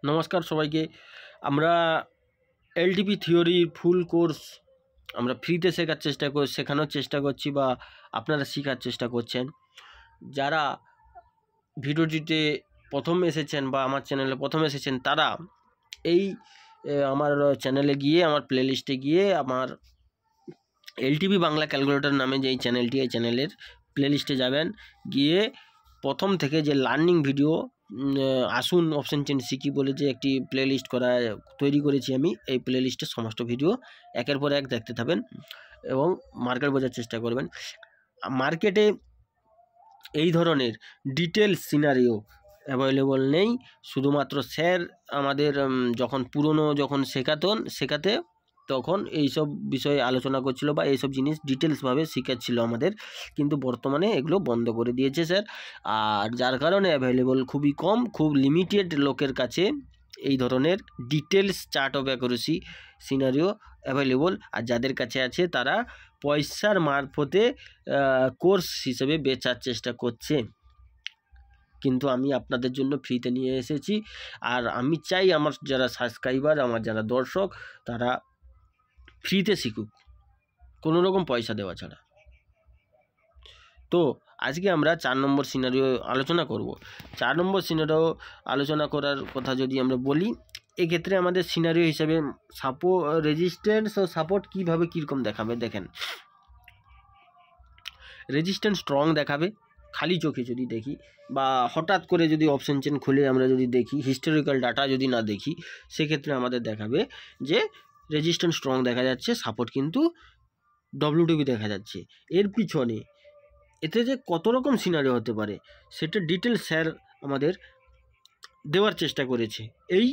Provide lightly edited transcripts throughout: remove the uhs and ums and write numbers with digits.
নমস্কার সবাইকে। আমরা এলটিপি থিওরি ফুল কোর্স আমরা ফ্রিতে শেখানোর চেষ্টা করছি বা আপনারা শেখার চেষ্টা করছেন। যারা ভিডিওটিতে প্রথম এসেছেন বা আমার চ্যানেলে প্রথম এসেছেন তারা এই আমার চ্যানেলে গিয়ে আমার প্লেলিস্টে গিয়ে আমার এলটিপি বাংলা ক্যালকুলেটর নামে যে এই চ্যানেলটি, এই চ্যানেলের প্লেলিস্টে যাবেন। গিয়ে প্রথম থেকে যে লার্নিং ভিডিও আসুন অপশন চেন শিখি বলে যে একটি প্লেলিস্ট তৈরি করেছি আমি, এই প্লেলিস্টের সমস্ত ভিডিও একের পর এক দেখতে থাকবেন এবং মার্কেট বোঝার চেষ্টা করবেন। মার্কেটে এই ধরনের ডিটেলস সিনারিও অ্যাভেলেবল নেই। শুধুমাত্র স্যার আমাদের যখন শেখাতে তখন এইসব বিষয়ে আলোচনা করছিল বা এইসব জিনিস ডিটেলসভাবে শেখাচ্ছিল আমাদের, কিন্তু বর্তমানে এগুলো বন্ধ করে দিয়েছে স্যার। আর যার কারণে অ্যাভেলেবল খুবই কম, খুব লিমিটেড লোকের কাছে এই ধরনের details chart of accuracy scenario available. আর যাদের কাছে আছে তারা পয়সার মারফতে কোর্স হিসেবে বেচার চেষ্টা করছে, কিন্তু আমি আপনাদের জন্য ফ্রিতে নিয়ে এসেছি। আর আমি চাই আমার যারা সাবস্ক্রাইবার, আমার যারা দর্শক, তারা ফ্রিতে শিখুক, কোনো রকম পয়সা দেওয়া ছাড়া। তো আজকে আমরা 4 নম্বর সিনারিও আলোচনা করব। 4 নম্বর সিনারিও আলোচনা করার কথা যদি আমরা বলি, এক্ষেত্রে আমাদের সিনারিও হিসাবে রেজিস্ট্যান্স ও সাপোর্ট কীরকম দেখাবে দেখেন। রেজিস্ট্যান্স স্ট্রং দেখাবে খালি চোখে যদি দেখি, বা হঠাৎ করে যদি অপশন চেন খুলে আমরা যদি দেখি, হিস্টোরিক্যাল ডাটা যদি না দেখি, সেক্ষেত্রে আমাদের দেখাবে যে রেজিস্ট্যান্স স্ট্রং দেখা যাচ্ছে, সাপোর্ট কিন্তু ডব্লিউটিপি দেখা যাচ্ছে। এর পিছনে এতে যে কত রকম সিনারিও হতে পারে সেটা ডিটেলস স্যার আমাদের দেওয়ার চেষ্টা করেছে এই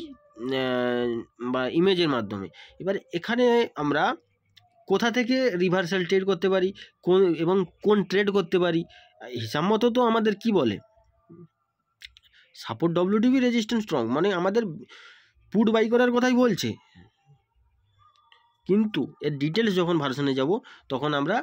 বা ইমেজের মাধ্যমে। এবার এখানে আমরা কোথা থেকে রিভার্সাল ট্রেড করতে পারি, কোন ট্রেড করতে পারি, হিসাব মতো তো আমাদের কি বলে, সাপোর্ট ডব্লিউটিপি রেজিস্ট্যান্স স্ট্রং মানে আমাদের পুট বাই করার কথাই বলছে, কিন্তু এর ডিটেলস যখন ভার্সনে যাব তখন আমরা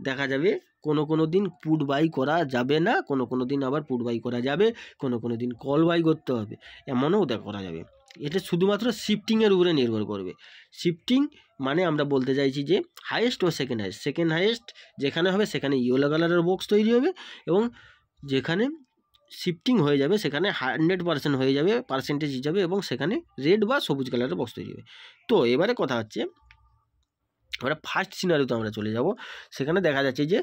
দেখা যাবে কোনো দিন পুট বাই করা যাবে না, কোনো দিন আবার পুট বাই করা যাবে, কোনো দিন কল বাই করতে হবে, এমনও করা যাবে। এটা শুধুমাত্র শিফটিংয়ের উপরে নির্ভর করবে। শিফটিং মানে আমরা বলতে চাইছি যে হাইয়েস্ট ও সেকেন্ড হাইয়েস্ট যেখানে হবে সেখানে ইয়েলো কালারের বক্স তৈরি হবে, এবং যেখানে শিফটিং হয়ে যাবে সেখানে 100% হয়ে যাবে পার্সেন্টেজ হিসাবে, এবং সেখানে রেড বা সবুজ কালারের বক্স তৈরি হবে। তো এবারে কথা হচ্ছে, আমরা ফার্স্ট সিনারিওতে আমরা চলে যাব। সেখানে দেখা যাচ্ছে যে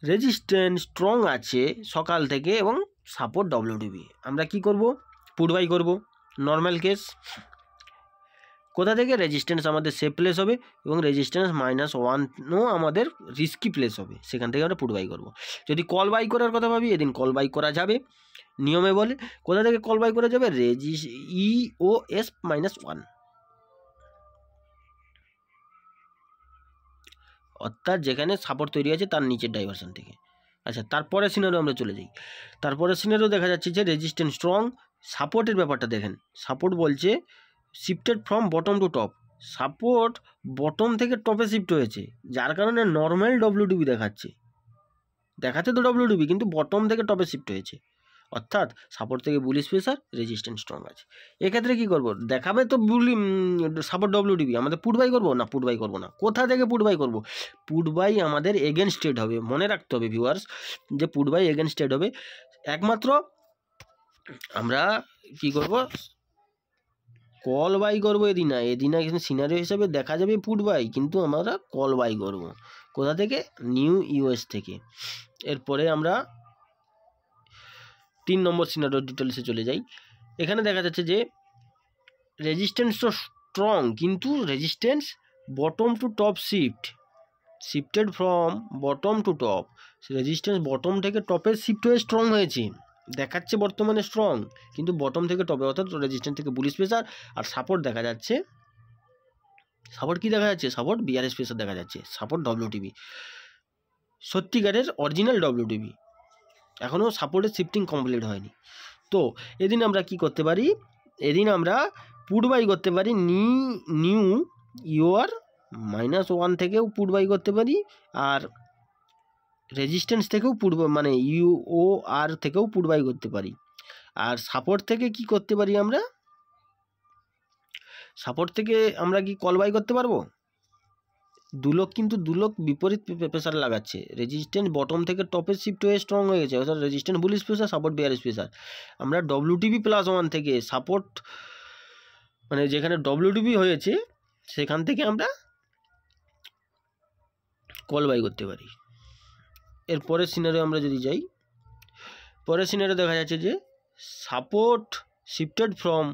রেজিস্ট্যান্স স্ট্রং আছে সকাল থেকে এবং সাপোর্ট ডব্লিউটিপি। আমরা কি করব, পুট বাই করব, নর্মাল কেস। কোথা থেকে রেজিস্ট্যান্স আমাদের সেফ প্লেস হবে এবং রেজিস্ট্যান্স -1ও আমাদের রিস্কি প্লেস হবে, সেখান থেকে আমরা পুট বাই করব। যদি কল বাই করার কথা ভাবি, এদিন কল বাই করা যাবে, নিয়মে বলে কোথা থেকে কল বাই করা যাবে, EOS -1, অর্থাৎ যেখানে সাপোর্ট তৈরি আছে তার নিচের ডাইভারশন থেকে। আচ্ছা, তারপরে সিনারিও আমরা চলে যাই। তারপরে সিনারিও দেখা যাচ্ছে যে রেজিস্ট্যান্স স্ট্রং, সাপোর্টের ব্যাপারটা দেখেন। সাপোর্ট বলছে shifted from bottom to top, support bottom থেকে টপে শিফট হয়েছে, যার কারণে নর্মাল ডব্লিউটিপি দেখাচ্ছে তো ডব্লিউটিপি, কিন্তু বটম থেকে টপে শিফট হয়েছে, অর্থাৎ সাপোর্ট থেকে বুলিশ প্রেসার, রেজিস্ট্যান্স স্ট্রং আছে। এক্ষেত্রে কী করবো, দেখাবে তো সাপোর্ট ডব্লিউটিপি, আমাদের পুট বাই করবো না, পুট বাই করবো না। কোথা থেকে পুট বাই করবো, পুট বাই আমাদের এগেনস্ট ট্রেড হবে। মনে রাখতে হবে ভিউয়ার্স যে পুট বাই এগেনস্ট ট্রেড হবে। একমাত্র আমরা কি করব, কল বাই করবো এদিন না সিনারিও হিসাবে দেখা যাবে পুট বাই, কিন্তু আমরা কল বাই করবো। কোথা থেকে, নিউ ইউএস থেকে। এরপরে আমরা 3 নম্বর সিনারিও ডিটেলসে চলে যাই। এখানে দেখা যাচ্ছে যে রেজিস্ট্যান্স তো স্ট্রং, কিন্তু resistance bottom to top shifted from bottom to top, resistance bottom থেকে টপে শিফট হয়ে স্ট্রং হয়েছে, দেখাচ্ছে বর্তমানে স্ট্রং, কিন্তু বটম থেকে টপে, অর্থাৎ রেজিস্ট্যান্স থেকে বুলিশ প্রেসার। আর সাপোর্ট দেখা যাচ্ছে, সাপোর্ট কি দেখা যাচ্ছে, সাপোর্ট বিআরএস প্রেসার দেখা যাচ্ছে, সাপোর্ট ডব্লিউটিপি, সত্যিকারের অরিজিনাল ডব্লিউটিপি, এখনও সাপোর্টের শিফটিং কমপ্লিট হয়নি। তো এদিন আমরা কি করতে পারি, এদিন আমরা পুট বাই করতে পারি, নিউ ইউআর -1 থেকেও পুট বাই করতে পারি, আর রেজিস্ট্যান্স থেকেও মানে UOR থেকেও পুট বাই করতে পারি। আর সাপোর্ট থেকে কি করতে পারি আমরা, সাপোর্ট থেকে আমরা কি কল বাই করতে পারবো? দুলোক কিন্তু দুলোক বিপরীত প্রেসার লাগাচ্ছে। রেজিস্ট্যান্স বটম থেকে টপে শিফট হয়ে স্ট্রং হয়ে গেছে, অর্থাৎ resistance bullish pressure, support bearish pressure. আমরা WTB+1 থেকে সাপোর্ট মানে যেখানে WTB হয়েছে সেখান থেকে আমরা কল বাই করতে পারি। এর পরের সিনারিও আমরা যদি যাই, পরের সিনারিও দেখা যাচ্ছে যে support shifted from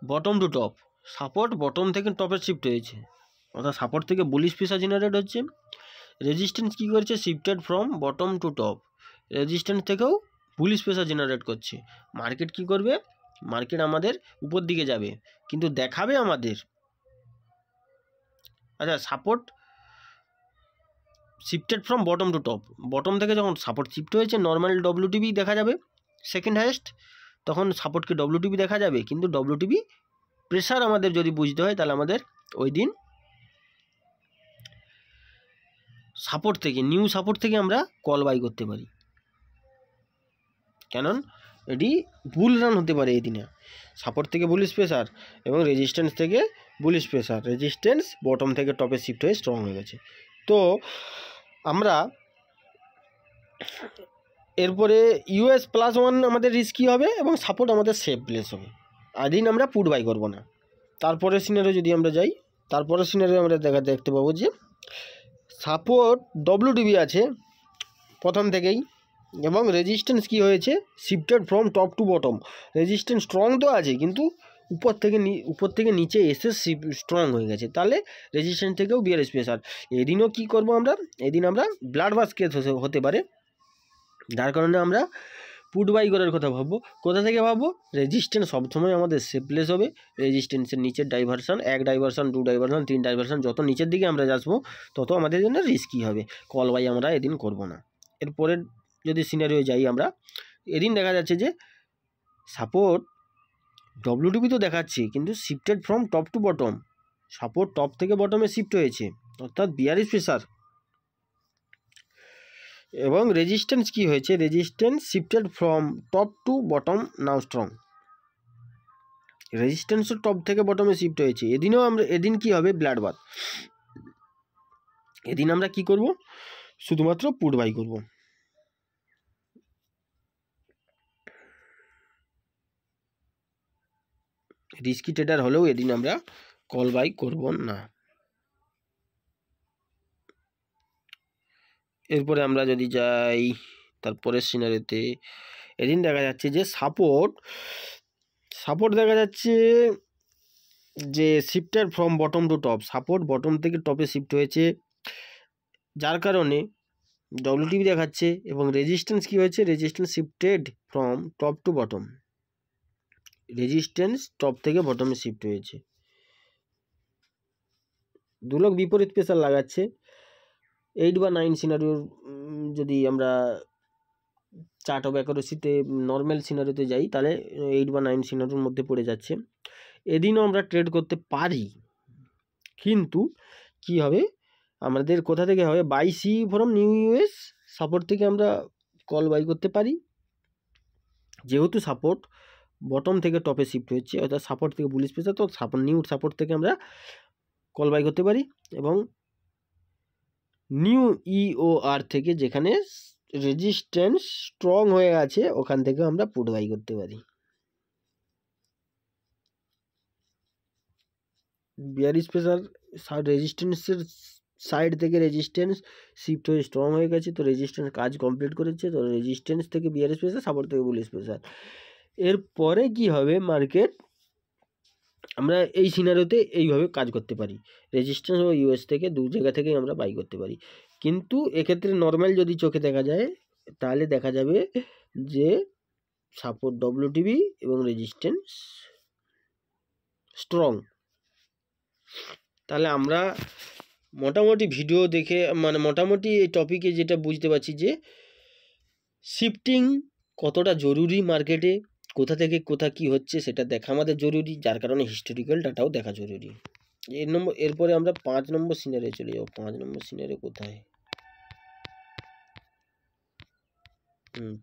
bottom to top, support bottom থেকে টপে শিফট হয়েছে, অর্থাৎ সাপোর্ট থেকে বুলিশ প্রেসার জেনারেট হচ্ছে। রেজিস্ট্যান্স কী করছে, shifted from bottom to top, resistance থেকেও বুলিশ প্রেসার জেনারেট করছে। মার্কেট কি করবে, মার্কেট আমাদের উপর দিকে যাবে, কিন্তু দেখাবে আমাদের, আচ্ছা support shifted from bottom to top, bottom থেকে যখন সাপোর্ট শিফট হয়েছে নর্মাল WTB দেখা যাবে সেকেন্ড হাইয়েস্ট, তখন সাপোর্টকে WTB দেখা যাবে, কিন্তু WTB প্রেসার আমাদের যদি বুঝতে হয় তাহলে আমাদের ওই দিন সাপোর্ট থেকে, নিউ সাপোর্ট থেকে আমরা কল বাই করতে পারি, কারণ এটি বুল রান হতে পারে এই দিনে। সাপোর্ট থেকে বুলিশ প্রেসার এবং রেজিস্ট্যান্স থেকে বুলিশ প্রেসার, রেজিস্ট্যান্স বটম থেকে টপে শিফট হয়ে স্ট্রং হয়ে গেছে। তো আমরা এরপরে US+1 আমাদের রিস্কি হবে এবং সাপোর্ট আমাদের সেফ প্লেস হবে, এদিন আমরা পুট বাই করব না। তারপরের সিনারিও যদি আমরা যাই, তারপরের সিনারিও আমরা দেখতে পাবো যে সাপোর্ট WTB আছে প্রথম থেকেই, এবং রেজিস্ট্যান্স কি হয়েছে, shifted from top to bottom, resistance strong তো আছে কিন্তু উপর থেকে নিচে এসে স্ট্রং হয়ে গেছে, তাহলে রেজিস্ট্যান্স থেকেও বিয়ারিশ প্রেসার। এদিনও কি করব আমরা, এদিন আমরা ব্লাড বাস কেস হতে পারে, যার কারণে আমরা পুট বাই করার কথা ভাববো। কোথা থেকে ভাববো, রেজিস্ট্যান্স সবসময় আমাদের সেফলেস হবে, রেজিস্ট্যান্সের নিচের ডাইভারশন, 1 ডাইভারশন 2 ডাইভারশন 3 ডাইভারশন, যত নিচের দিকে আমরা আসবো তত আমাদের জন্য রিস্কি হবে, কল বাই আমরা এদিন করব না। এরপরের যদি সিনারিও যাই আমরা, এদিন দেখা যাচ্ছে যে সাপোর্ট WTB তো দেখাচ্ছি কিন্তু shifted from top to bottom, support top থেকে বটমে শিফট হয়েছে, অর্থাৎ বিয়ারিশ প্রেসার, এবং রেজিস্ট্যান্স কি হয়েছে, resistance shifted from top to bottom now strong, রেজিস্ট্যান্সও টপ থেকে বটমে শিফট হয়েছে। এদিন কি হবে, ব্লাড বাথ, এদিন আমরা কি করব, শুধুমাত্র পুট বাই করব। রিস্কি ট্রেডার হলেও এদিন আমরা কল বাই করব না। এরপরে আমরা যদি যাই তারপরের সিনারিতে, এদিন দেখা যাচ্ছে যে সাপোর্ট দেখা যাচ্ছে যে shifted from bottom to top, support bottom থেকে টপে শিফট হয়েছে, যার কারণে WTB দেখাচ্ছে, এবং রেজিস্ট্যান্স কি হয়েছে, resistance shifted from top to bottom, resistance top থেকে বটমে শিফট হয়েছে, দুলোক বিপরীত প্রেসার লাগাচ্ছে। 8 বা 9 সিনারিওর যদি আমরা চার্ট অফ অ্যাকুরেসিতে নর্মাল সিনারিওতে যাই তাহলে 8 বা 9 সিনারিওর মধ্যে পড়ে যাচ্ছে। এদিনও আমরা ট্রেড করতে পারি, কিন্তু কি হবে, আমাদের কোথা থেকে হবে, buy C from new US, support থেকে আমরা কল বাই করতে পারি, যেহেতু সাপোর্ট বটম থেকে টপে শিফট হচ্ছে, অর্থাৎ সাপোর্ট থেকে বুলিশ প্রেসার, তো নিউ সাপোর্ট থেকে আমরা কল বাই করতে পারি, এবং নিউ EOR থেকে যেখানে রেজিস্ট্যান্স স্ট্রং হয়ে আছে ওখান থেকে আমরা পুট বাই করতে পারি। বিয়ারিশ প্রেসার রেজিস্ট্যান্সের সাইড থেকে রেজিস্ট্যান্স শিফট হয়ে স্ট্রং হয়ে গেছে, তো রেজিস্ট্যান্স কাজ কমপ্লিট করেছে, তো রেজিস্ট্যান্স থেকে বিয়ারিশ প্রেসার, সাপোর্ট থেকে বুলিশ প্রেসার। এরপরে কি হবে, মার্কেট আমরা এই সিনারিওতে এইভাবে কাজ করতে পারি, রেজিস্ট্যান্স ও US থেকে দু জায়গা থেকেই আমরা বাই করতে পারি, কিন্তু এক্ষেত্রে নর্মাল যদি চোখে দেখা যায় তাহলে দেখা যাবে যে সাপোর্ট WTB এবং রেজিস্ট্যান্স স্ট্রং। তাহলে আমরা মোটামুটি ভিডিও দেখে মানে মোটামুটি এই টপিকে যেটা বুঝতে পারছি যে শিফটিং কতটা জরুরি, মার্কেটে কোথা থেকে কোথা কি হচ্ছে সেটা দেখা আমাদের জরুরি, যার কারণে হিস্টোরিক্যাল ডাটাও দেখা জরুরি। এরপরে আমরা 5 নম্বর সিনারিও চলে যাবো। 5 নম্বর সিনারিও কোথায়,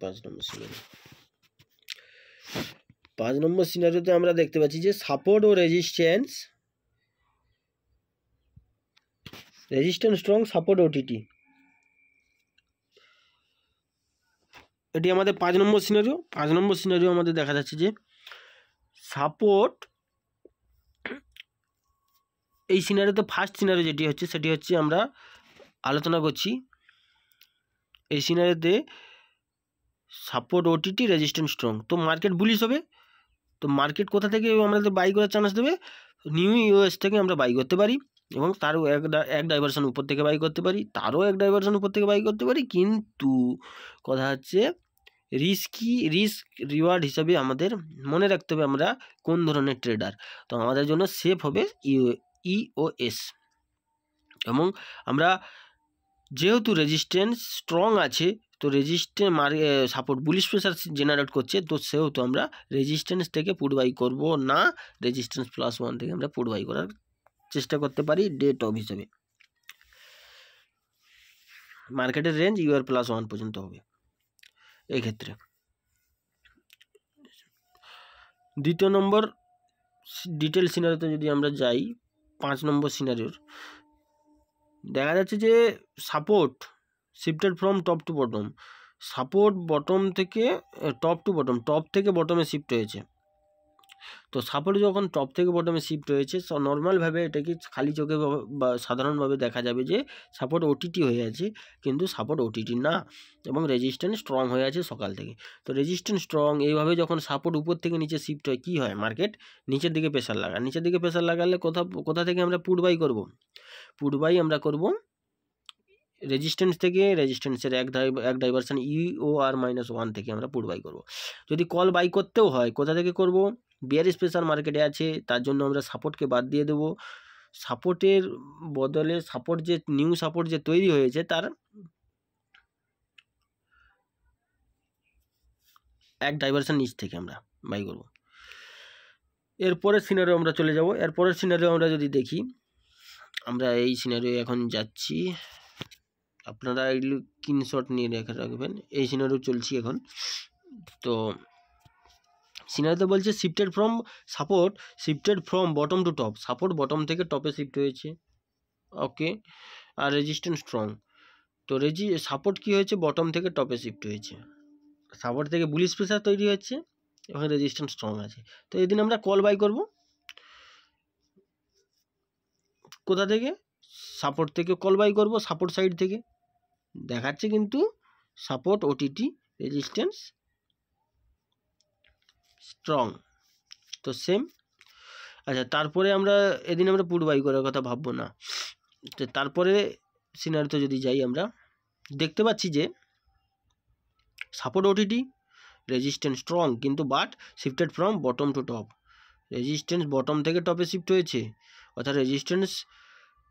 5 নম্বর সিনারিও। 5 নম্বর সিনারিওতে আমরা দেখতে পাচ্ছি যে সাপোর্ট ও রেজিস্ট্যান্স স্ট্রং, সাপোর্ট ওটিটি, এটি আমাদের 5 নম্বর সিনারিও। 5 নম্বর সিনারিও আমাদের দেখা যাচ্ছে যে সাপোর্ট, এই সিনারিওতে ফার্স্ট সিনারিও যেটি হচ্ছে সেটি হচ্ছে আমরা আলোচনা করছি এই সিনারিওতে সাপোর্ট ওটিটি, রেজিস্ট্যান্স স্ট্রং। তো মার্কেট বুলিশ হবে। তো মার্কেট কোথা থেকে আমাদের বাই করার চান্স দেবে? নিউ ইউএস থেকে আমরা বাই করতে পারি, এবং তারও এক ডাইভারশন উপর থেকে বাই করতে পারি, তারও এক ডাইভারশন উপর থেকে বাই করতে পারি। কিন্তু কথা হচ্ছে রিস্ক রিওয়ার্ড হিসাবে আমাদের মনে রাখতে হবে আমরা কোন ধরনের ট্রেডার। তো আমাদের জন্য সেফ হবে ইওএস। এবং আমরা যেহেতু রেজিস্ট্যান্স স্ট্রং আছে, তো সাপোর্ট বুলিশ প্রেসার জেনারেট করছে, তো সেহেতু আমরা রেজিস্ট্যান্স থেকে পুট বাই করব না, রেজিস্ট্যান্স +1 থেকে আমরা পুট বাই করার চেষ্টা করতে পারি ডে টপ হিসেবে। মার্কেটের রেঞ্জ ইউআর +1 পর্যন্ত হবে এই ক্ষেত্রে। দ্বিতীয় নম্বর ডিটেল সিনারিওতে যদি আমরা যাই, 5 নম্বর সিনারিওর দেখা যাচ্ছে যে support shifted from top to bottom, support bottom থেকে টপ টু বটম, টপ থেকে বটমে শিফট হয়েছে। তো সাপোর্ট যখন টপ থেকে বটমে শিফট হয়েছে, নর্মালভাবে এটাকে খালি চোখে বা সাধারণভাবে দেখা যাবে যে সাপোর্ট ওটিটি হয়ে আছে, কিন্তু সাপোর্ট ওটিটি না, এবং রেজিস্ট্যান্স স্ট্রং হয়ে আছে সকাল থেকে। তো রেজিস্ট্যান্স স্ট্রং এইভাবে যখন সাপোর্ট উপর থেকে নিচে শিফট হয়, কী হয়? মার্কেট নিচের দিকে প্রেসার লাগায়। নিচের দিকে প্রেসার লাগালে কোথা থেকে আমরা পুট বাই করব? পুট বাই আমরা করব রেজিস্ট্যান্স থেকে, রেজিস্ট্যান্সের এক ডাইভারশন EOR-1 থেকে আমরা পুট বাই করব। যদি কল বাই করতেও হয়, কোথা থেকে করব? বিয়ারিশ প্রেসার মার্কেটে আছে, তার জন্য আমরা সাপোর্টকে বাদ দিয়ে দেব। সাপোর্টের বদলে নিউ সাপোর্ট যে তৈরি হয়েছে তার এক ডাইভারশন নিচ থেকে আমরা বাই করব। এরপরের সিনারিও আমরা চলে যাব। এরপরের সিনারিও আমরা যদি দেখি, আমরা এই সিনারিও এখন যাচ্ছি, আপনারা এগুলো স্ক্রিনশট নিয়ে রাখবেন। এই সিনারিও চলছি এখন। তো সিনারিওতে বলছে shifted from bottom to top, support bottom থেকে টপে শিফট হয়েছে, ওকে। আর রেজিস্ট্যান্স স্ট্রং, তো সাপোর্ট কি হয়েছে? বটম থেকে টপে শিফট হয়েছে, সাপোর্ট থেকে বুলিশ প্রেসার তৈরি হচ্ছে, এবং রেজিস্ট্যান্স স্ট্রং আছে। তো এদিন আমরা কল বাই করব। কোথা থেকে? সাপোর্ট থেকে কল বাই করব, সাপোর্ট সাইড থেকে দেখাচ্ছে কিন্তু সাপোর্ট ওটিটি, রেজিস্ট্যান্স স্ট্রং, তো সেম। আচ্ছা, তারপরে এদিন আমরা পুট বাই করার কথা ভাববো না। তো তারপরে সিনারিওতে যদি যাই, আমরা দেখতে পাচ্ছি যে সাপোর্ট ওটিটি, রেজিস্ট্যান্স স্ট্রং, কিন্তু but shifted from bottom to top, resistance bottom থেকে টপে শিফট হয়েছে, অর্থাৎ রেজিস্ট্যান্স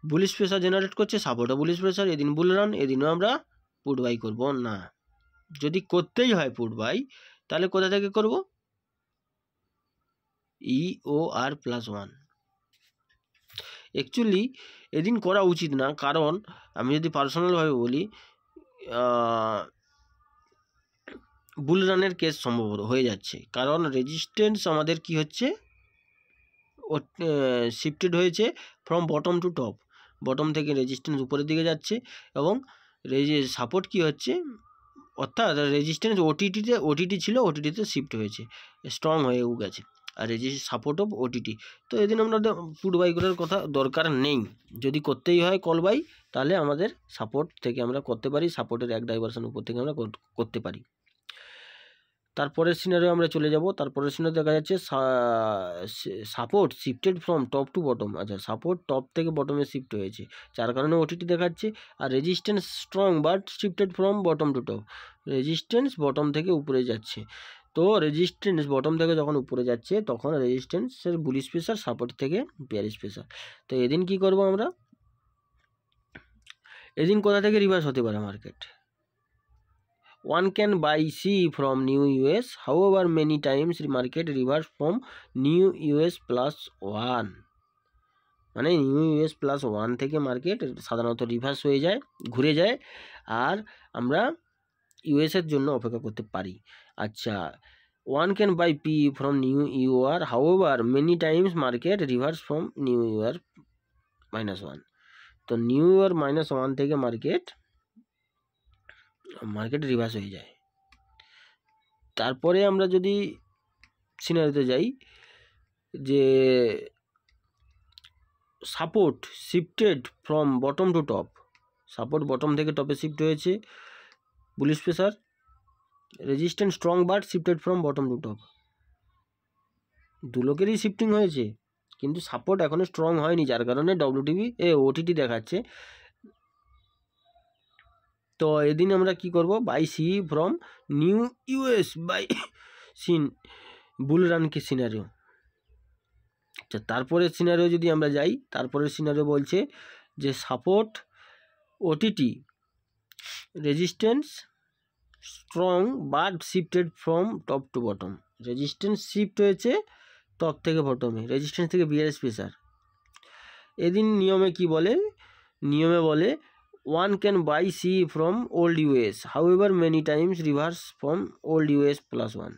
বুলিশ প্রেসার জেনারেট করছে, সাপোর্টও বুলিশ প্রেসার, এদিন বুল রান, এদিনও আমরা পুট বাই করব না। যদি করতেই হয় পুট বাই, তাহলে কোথা থেকে করব? EOR+1। অ্যাকচুয়ালি এদিন করা উচিত না, কারণ আমি যদি পার্সোনালভাবে বলি, বুল রানের কেস সম্ভবত হয়ে যাচ্ছে, কারণ রেজিস্ট্যান্স আমাদের কি হচ্ছে? শিফটেড হয়েছে from bottom to top, bottom থেকে রেজিস্ট্যান্স উপরের দিকে যাচ্ছে, এবং সাপোর্ট কি হচ্ছে? অর্থাৎ রেজিস্ট্যান্স ওটিটি ছিল, ওটিটিতে শিফট হয়েছে, স্ট্রং হয়েও গেছে, আর সাপোর্ট অফ ওটিটি। তো এদিন আমরা পুট বাই করার কথা দরকার নেই। যদি করতেই হয় কল বাই, তাহলে আমাদের সাপোর্ট থেকে আমরা করতে পারি, সাপোর্টের এক ডাইভারশন উপর থেকে আমরা করতে পারি। তারপরের সিনারিও আমরা চলে যাব। তারপরের সিনারিও দেখা যাচ্ছে support shifted from top to bottom. আচ্ছা, সাপোর্ট টপ থেকে বটমে শিফট হয়েছে, যার কারণে ওটিটি দেখাচ্ছে। আর resistance strong but shifted from bottom to top, resistance bottom থেকে উপরে যাচ্ছে। তো রেজিস্ট্যান্স বটম থেকে যখন উপরে যাচ্ছে, তখন রেজিস্ট্যান্সের বুলিশ প্রেসার, সাপোর্ট থেকে বিয়ারিশ প্রেসার। তো এদিন কি করব আমরা? এদিন কোথা থেকে রিভার্স হতে পারে market? One can buy C from new US, however many times market reverse from new US +1, মানে নিউ US +1 থেকে মার্কেট সাধারণত রিভার্স হয়ে যায়, ঘুরে যায়। আর আমরা ইউএসের জন্য অপেক্ষা করতে পারি। আচ্ছা, one can buy PE from new EUR, however many times market reverse from new EUR -1. তো নিউ ইউর -1 থেকে মার্কেট রিভার্স হয়ে যায়। তারপরে আমরা যদি সিনারিতে যাই যে support shifted from bottom to top, support bottom থেকে টপে শিফট হয়েছে, bullish pressure, resistance strong but shifted from bottom to top, দু লোকেরই শিফটিং হয়েছে কিন্তু সাপোর্ট এখনো স্ট্রং হয়নি, যার কারণে ওটিটি দেখাচ্ছে। তো এদিন আমরা কি করব, buy C from new US buy seen bull run কি সিনারিও। আচ্ছা, তারপরের সিনারিও যদি আমরা যাই, তারপরের সিনারিও বলছে যে support OTT resistance strong but shifted from top to bottom, resistance shift হয়েছে টপ থেকে বটমে, রেজিস্ট্যান্স থেকে বিয়ারিশ প্রেসার। এদিন নিয়মে কি বলে, নিয়মে বলে one can buy C from old US, however many times reverse from old US +1,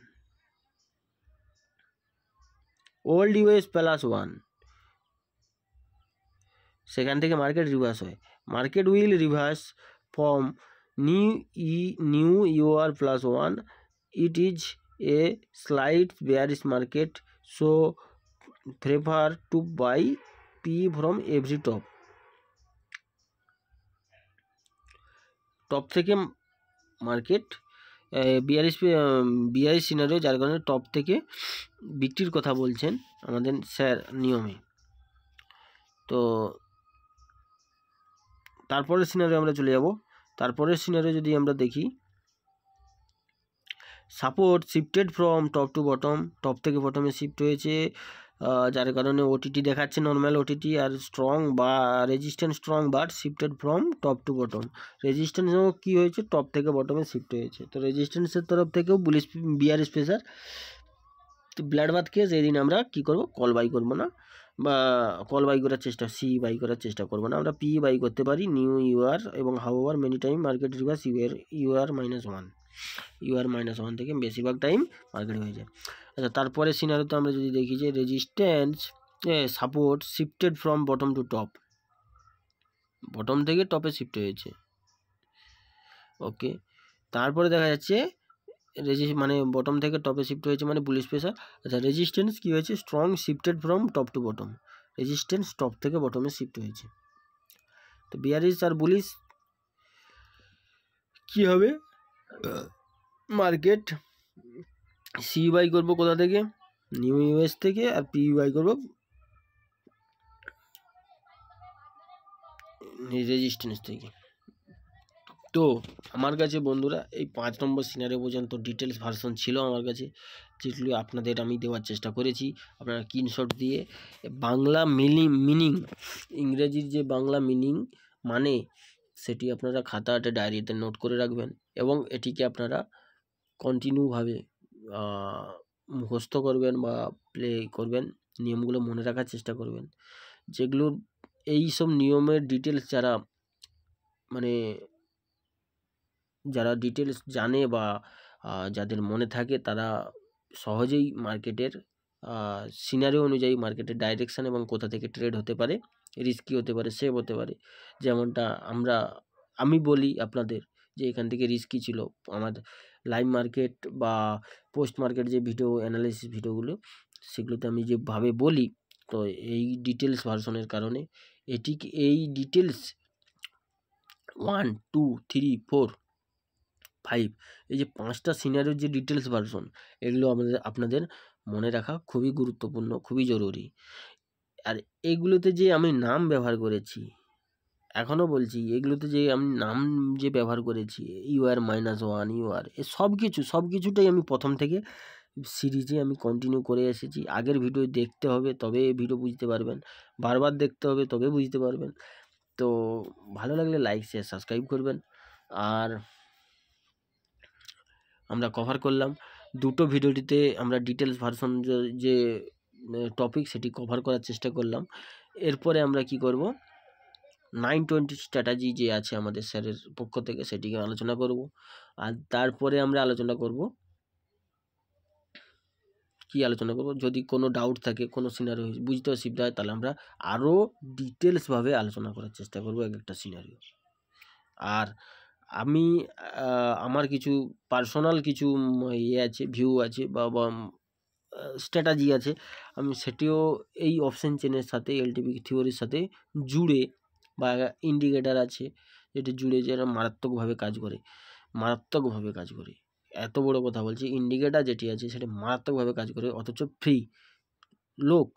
old US +1, সেখান থেকে মার্কেট রিভার্স হয়। Market will reverse from new UR +1, it is a slight bearish market, so prefer to buy P from every top থেকে market bearish scenario, যার কারণে top থেকে বিক্রির কথা বলছেন আমাদের স্যার নিয়মে। তো তারপরের সিনারিও আমরা চলে যাব। তারপরের সিনারিও যদি আমরা দেখি, support shifted from top to bottom, top থেকে বটমে শিফট হয়েছে, যার কারণে ওটিটি দেখাচ্ছে নর্মাল ওটিটি, আর স্ট্রং বা resistance strong but shifted from top to bottom, রেজিস্ট্যান্সও কী হয়েছে, টপ থেকে বটমে শিফট হয়েছে। তো রেজিস্ট্যান্সের তরফ থেকেও বিয়ারিশ প্রেসার। তো ব্লাড বাথ কেস, এদিন আমরা কী করব, কল বাই করবো না, বা কল বাই করার চেষ্টা, সি বাই করার চেষ্টা করবো না, আমরা পি বাই করতে পারি নিউ ইউআর, এবং however many time market reverse UR -1, UR -1 থেকে বেশিরভাগ টাইম মার্কেট হয়ে যায়। আচ্ছা, তারপরে সিনারিওতে আমরা যদি দেখি যে resistance support shifted from bottom to top, bottom থেকে টপে শিফট হয়েছে। ওকে, তারপরে দেখা যাচ্ছে মানে বটম থেকে টপে শিফট হয়েছে মানে বুলিশ প্রেসার। আচ্ছা, রেজিস্ট্যান্স কী হয়েছে, strong shifted from top to bottom, resistance top থেকে বটমে শিফট হয়েছে। তো বিয়ারিশ আর বুলিশ কী হবে, মার্কেট সি বাই করবো কোথা থেকে, নিউ ইউএস থেকে, আর পি বাই করবো রেজিস্ট্যান্স থেকে। তো আমার কাছে বন্ধুরা এই 5 নম্বর সিনারিও পর্যন্ত ডিটেলস ভার্সন ছিল আমার কাছে, যেগুলো আপনাদের আমি দেওয়ার চেষ্টা করেছি। আপনারা স্ক্রিনশট দিয়ে বাংলা মিনিং, ইংরেজির যে বাংলা মিনিং মানে সেটি আপনারা খাতাতে ডায়েরিতে নোট করে রাখবেন, এবং এটিকে আপনারা কন্টিনিউভাবে মুখস্থ করবেন বা প্লে করবেন, নিয়মগুলো মনে রাখার চেষ্টা করবেন। যেগুলোর এই সব নিয়মের ডিটেলস যারা ডিটেলস জানে বা যাদের মনে থাকে, তারা সহজেই মার্কেটের সিনারিও অনুযায়ী মার্কেটের ডাইরেকশান এবং কোথা থেকে ট্রেড হতে পারে, রিস্কি হতে পারে, সেভ হতে পারে। যেমনটা আমি বলি আপনাদের যে এখান থেকে রিস্কি ছিল, আমার লাইভ মার্কেট বা পোস্ট মার্কেট যে ভিডিও অ্যানালিসিস ভিডিওগুলো, সেগুলোতে আমি যেভাবে বলি, তো এই ডিটেলস ভার্সনের কারণে এই ডিটেলস 1, 2, 3, 4, 5 এই যে 5টা সিনারিওর যে ডিটেলস ভার্সন, এগুলো আপনাদের মনে রাখা খুবই গুরুত্বপূর্ণ, খুবই জরুরি। আর এগুলোতে যে আমি নাম ব্যবহার করেছি, এখনও বলছি, এগুলোতে যে আমি নাম যে ব্যবহার করেছি, ইউআর -1, ইউআর, সব কিছুটাই আমি প্রথম থেকে সিরিজে আমি কন্টিনিউ করে এসেছি। আগের ভিডিও দেখতে হবে, তবে এই ভিডিও বুঝতে পারবেন, বারবার দেখতে হবে তবে বুঝতে পারবেন। তো ভালো লাগলে লাইক, শেয়ার, সাবস্ক্রাইব করবেন। আর আমরা কভার করলাম দুটো ভিডিওটিতে, আমরা ডিটেলস ভার্সন যে টপিক সেটি কভার করার চেষ্টা করলাম। এরপরে আমরা কি করব 920 স্ট্র্যাটাজি যে আছে আমাদের স্যারের পক্ষ থেকে, সেটিকে আলোচনা করব। আর তারপরে আমরা আলোচনা করব, কি আলোচনা করব, যদি কোনো ডাউট থাকে, কোনো সিনারিও বুঝতে অসুবিধা হয়, তাহলে আমরা আরও ডিটেলসভাবে আলোচনা করার চেষ্টা করব এক একটা সিনারিও। আর আমি আমার কিছু পার্সোনাল কিছু ইয়ে আছে, ভিউ আছে বা স্ট্র্যাটাজি আছে, আমি সেটিও এই অপশন চেনের সাথে, এলটিপি থিওরির সাথে জুড়ে, বা ইন্ডিকেটার আছে যেটি জুড়ে, যেটা মারাত্মকভাবে কাজ করে, মারাত্মকভাবে কাজ করে। এত বড় কথা বলছি, ইন্ডিকেটার যেটি আছে সেটি মারাত্মকভাবে কাজ করে, অথচ ফ্রি। লোক,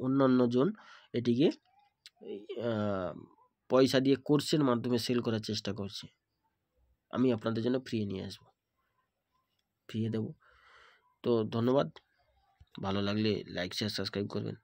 অন্যান্য জন এটিকে পয়সা দিয়ে কোর্সের মাধ্যমে সেল করার চেষ্টা করছে। আমি আপনাদের জন্য ফ্রি নিয়ে আসবো, ফ্রি দেবো। তো ধন্যবাদ, ভালো লাগলে লাইক শেয়ার সাবস্ক্রাইব করবেন।